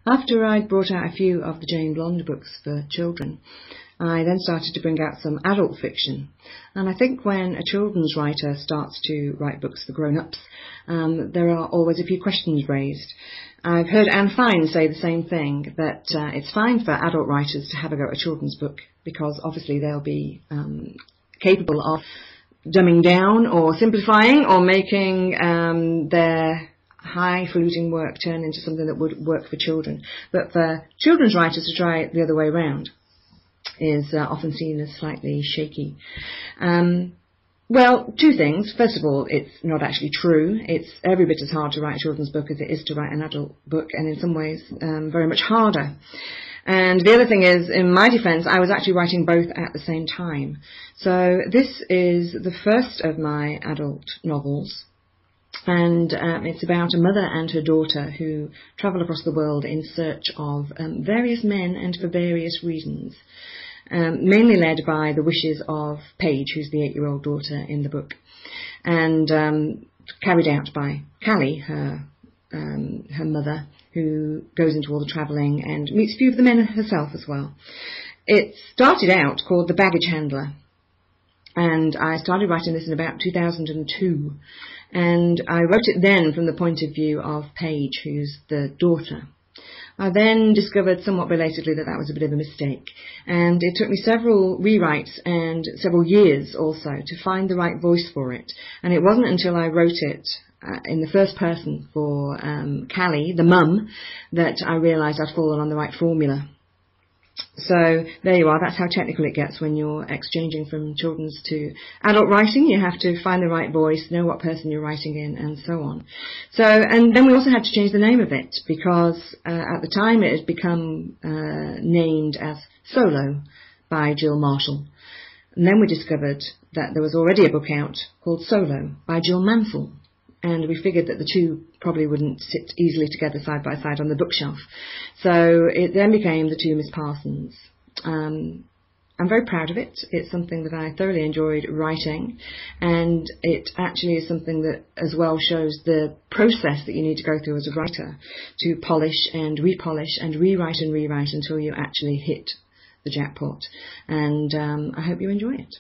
After I'd brought out a few of the Jane Blonde books for children, I then started to bring out some adult fiction. And I think when a children's writer starts to write books for grown-ups, there are always a few questions raised. I've heard Anne Fine say the same thing, that it's fine for adult writers to have a go at a children's book because obviously they'll be capable of dumbing down or simplifying or making their highfalutin work turn into something that would work for children. But for children's writers to try it the other way around is often seen as slightly shaky. Well, two things. First of all, it's not actually true. It's every bit as hard to write a children's book as it is to write an adult book, and in some ways very much harder. And the other thing is, in my defence, I was actually writing both at the same time. So this is the first of my adult novels. And it's about a mother and her daughter who travel across the world in search of various men and for various reasons, mainly led by the wishes of Paige, who's the 8-year-old daughter in the book, and carried out by Callie, her mother, who goes into all the travelling and meets a few of the men herself as well. It started out called The Baggage Handler, and I started writing this in about 2002. And I wrote it then from the point of view of Paige, who's the daughter. I then discovered somewhat belatedly that that was a bit of a mistake. And it took me several rewrites and several years also to find the right voice for it. And it wasn't until I wrote it in the first person for Callie, the mum, that I realised I'd fallen on the right formula. So there you are, that's how technical it gets when you're exchanging from children's to adult writing. You have to find the right voice, know what person you're writing in, and so on. So, and then we also had to change the name of it because at the time it had become named as Solo by Jill Marshall. And then we discovered that there was already a book out called Solo by Jill Mansell. And we figured that the two probably wouldn't sit easily together side by side on the bookshelf. So it then became the Two Miss Parsons. I'm very proud of it. It's something that I thoroughly enjoyed writing, and it actually is something that as well shows the process that you need to go through as a writer to polish and repolish and rewrite until you actually hit the jackpot. And I hope you enjoy it.